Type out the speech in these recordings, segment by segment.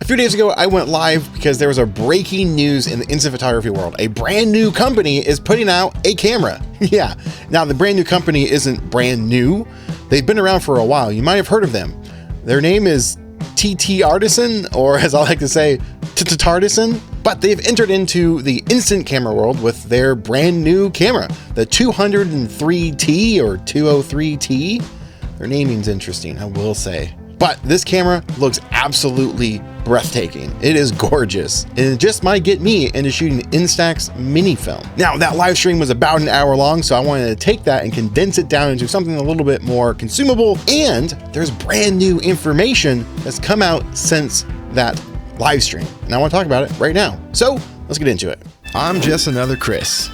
A few days ago, I went live because there was a breaking news in the instant photography world. A brand new company is putting out a camera. Yeah. Now, the brand new company isn't brand new. They've been around for a while. You might have heard of them. Their name is TTArtisan, or as I like to say, tt-artisan. But they've entered into the instant camera world with their brand new camera, the 203T or 203T. Their naming's interesting, I will say. But this camera looks absolutely breathtaking. It is gorgeous, and it just might get me into shooting Instax mini film. Now, that live stream was about an hour long, so I wanted to take that and condense it down into something a little bit more consumable, and there's brand new information that's come out since that live stream, and I want to talk about it right now. So let's get into it. I'm just another Chris.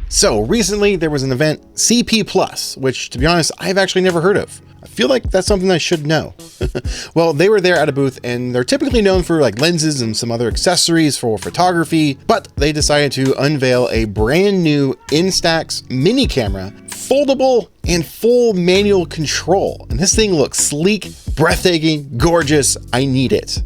So recently there was an event, CP Plus, which to be honest, I've actually never heard of. I feel like that's something I should know. Well, they were there at a booth, and they're typically known for like lenses and some other accessories for photography, but they decided to unveil a brand new Instax mini camera, foldable and full manual control. And this thing looks sleek, breathtaking, gorgeous. I need it.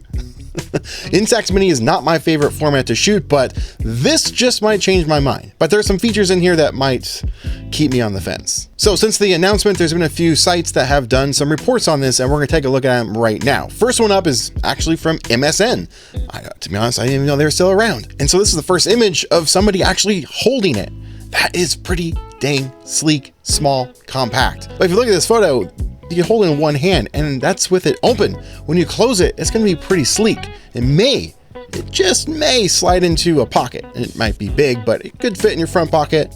Instax Mini is not my favorite format to shoot, but this just might change my mind. But there are some features in here that might keep me on the fence. So since the announcement, there's been a few sites that have done some reports on this, and we're gonna take a look at them right now. First one up is actually from MSN. To be honest, I didn't even know they were still around. And so this is the first image of somebody actually holding it. That is pretty dang sleek, small, compact. But if you look at this photo, you can hold it in one hand, and that's with it open. When you close it, it's going to be pretty sleek. It just may slide into a pocket. And it might be big, but it could fit in your front pocket,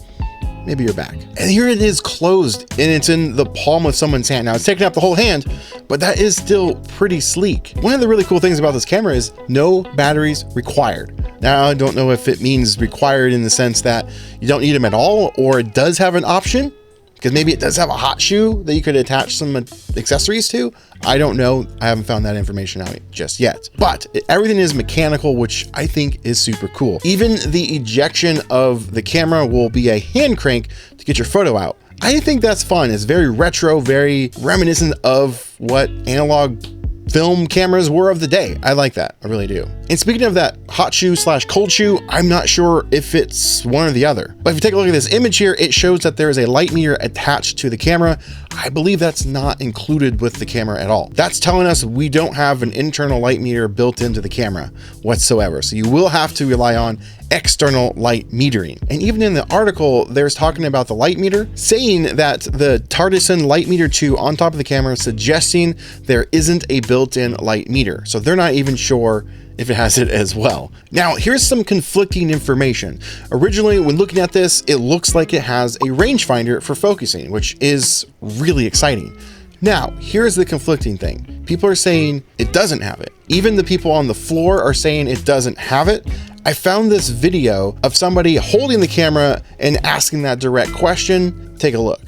maybe your back. And here it is closed, and it's in the palm of someone's hand. Now, it's taking up the whole hand, but that is still pretty sleek. One of the really cool things about this camera is no batteries required. Now, I don't know if it means required in the sense that you don't need them at all, or it does have an option, because maybe it does have a hot shoe that you could attach some accessories to. I don't know. I haven't found that information out just yet. But everything is mechanical, which I think is super cool. Even the ejection of the camera will be a hand crank to get your photo out. I think that's fun. It's very retro, very reminiscent of what analog film cameras were of the day. I like that. I really do. And speaking of that hot shoe / cold shoe, I'm not sure if it's one or the other. But if you take a look at this image here, it shows that there is a light meter attached to the camera. I believe that's not included with the camera at all. That's telling us we don't have an internal light meter built into the camera whatsoever. So you will have to rely on external light metering. And even in the article, there's talking about the light meter, saying that the TTArtisan light meter 2 on top of the camera, suggesting there isn't a built-in light meter. So they're not even sure if it has it as well. Now, here's some conflicting information. Originally, when looking at this, it looks like it has a rangefinder for focusing, which is really exciting. Now, here's the conflicting thing. People are saying it doesn't have it. Even the people on the floor are saying it doesn't have it. I found this video of somebody holding the camera and asking that direct question. Take a look.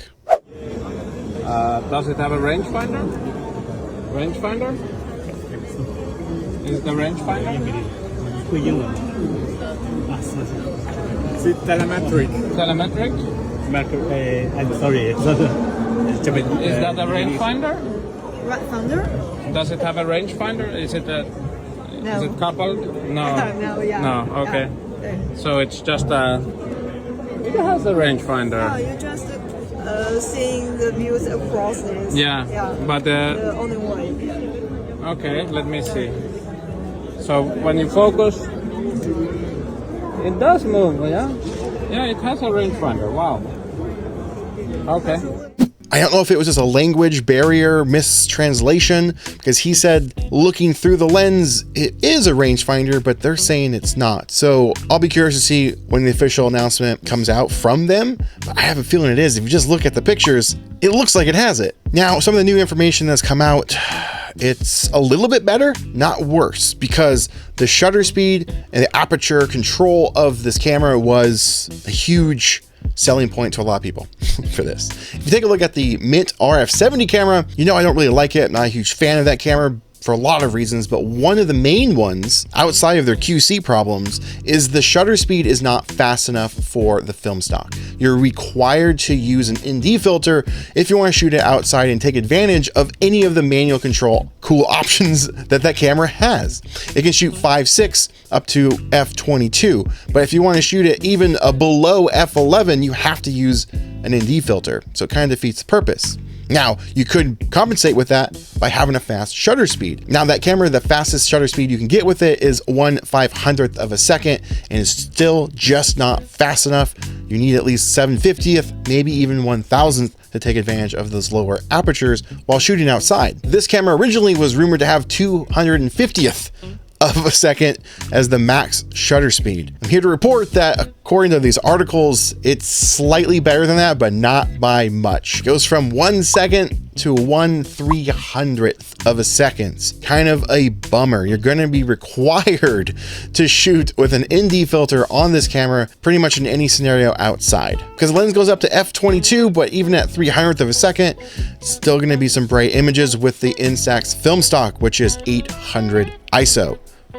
Does it have a rangefinder? Rangefinder? Is the rangefinder? Telemetric. Telemetric? I'm sorry. Is that a rangefinder? Rangefinder? Does it have a rangefinder? Is it No. Is it coupled? No. No, yeah. No, okay. Yeah. So it's just a... It has a rangefinder. No, you just seeing the views across this. Yeah, but the only way. okay, let me see. So when you focus, it does move, yeah? Yeah, it has a rangefinder, wow. Okay. I don't know if it was just a language barrier mistranslation, because he said looking through the lens, it is a rangefinder, but they're saying it's not. So I'll be curious to see when the official announcement comes out from them, but I have a feeling it is. If you just look at the pictures, it looks like it has it. Now, some of the new information that's come out, it's a little bit better, not worse, because the shutter speed and the aperture control of this camera was a huge selling point to a lot of people for this. If you take a look at the Mint RF70 camera, you know I don't really like it. I'm not a huge fan of that camera for a lot of reasons, but one of the main ones, outside of their QC problems, is the shutter speed is not fast enough for the film stock. You're required to use an ND filter if you want to shoot it outside and take advantage of any of the manual control cool options that camera has. It can shoot 5.6 up to f/22, but if you want to shoot it even below f/11, you have to use an ND filter, so it kind of defeats the purpose. Now, you could compensate with that by having a fast shutter speed. Now, that camera, the fastest shutter speed you can get with it is 1/500th of a second, and it's still just not fast enough. You need at least 7/50th, maybe even 1,000th to take advantage of those lower apertures while shooting outside. This camera originally was rumored to have 250th of a second as the max shutter speed. I'm here to report that according to these articles, it's slightly better than that, but not by much. It goes from 1 second to 1/300th of a second. Kind of a bummer. You're going to be required to shoot with an ND filter on this camera pretty much in any scenario outside, because the lens goes up to f/22, but even at 300th of a second, still going to be some bright images with the Instax film stock, which is 800 ISO.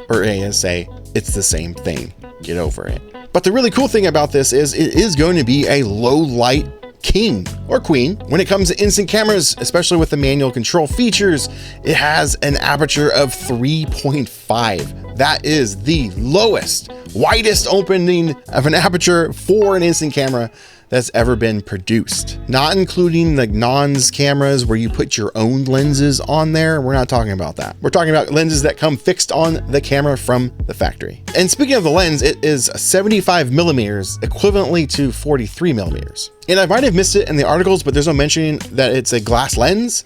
Or ASA, it's the same thing. Get over it. But the really cool thing about this is it is going to be a low light king or queen. When it comes to instant cameras, especially with the manual control features, it has an aperture of 3.5. That is the lowest, widest opening of an aperture for an instant camera that's ever been produced. Not including the nons cameras where you put your own lenses on there. We're not talking about that. We're talking about lenses that come fixed on the camera from the factory. And speaking of the lens, it is 75 millimeters, equivalently to 43 millimeters. And I might have missed it in the articles, but there's no mentioning that it's a glass lens.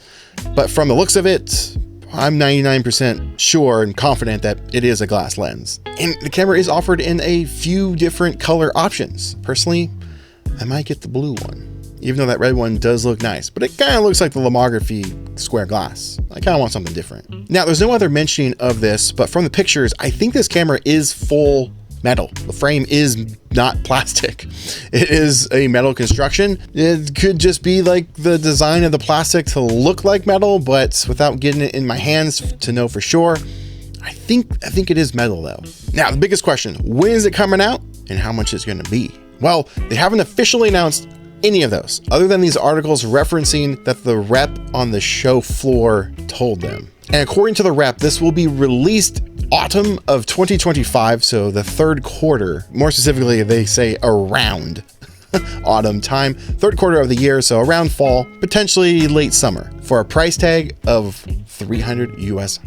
But from the looks of it, I'm 99% sure and confident that it is a glass lens. And the camera is offered in a few different color options. Personally, I might get the blue one, even though that red one does look nice, but it kind of looks like the lomography square glass. I kind of want something different. Now, there's no other mentioning of this, but from the pictures, I think this camera is full metal. The frame is not plastic. It is a metal construction. It could just be like the design of the plastic to look like metal, but without getting it in my hands to know for sure, I think it is metal though. Now, the biggest question, when is it coming out and how much it's going to be? Well, they haven't officially announced any of those, other than these articles referencing that the rep on the show floor told them. And according to the rep, this will be released autumn of 2025, so the third quarter. More specifically, they say around autumn time, third quarter of the year, so around fall, potentially late summer, for a price tag of $300 US.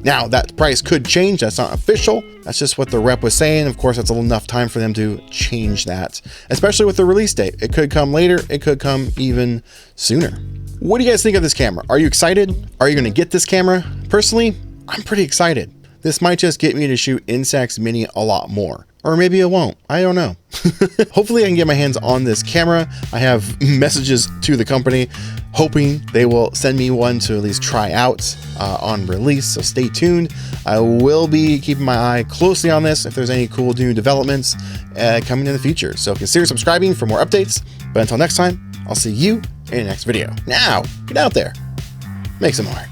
Now, that price could change. That's not official. That's just what the rep was saying. Of course, that's enough time for them to change that, especially with the release date. It could come later. It could come even sooner. What do you guys think of this camera? Are you excited? Are you going to get this camera? Personally, I'm pretty excited. This might just get me to shoot Instax Mini a lot more. Or maybe it won't. I don't know. Hopefully I can get my hands on this camera. I have messages to the company hoping they will send me one to at least try out on release, so stay tuned. I will be keeping my eye closely on this if there's any cool new developments coming in the future. So consider subscribing for more updates. But until next time, I'll see you in the next video. Now, get out there, make some more.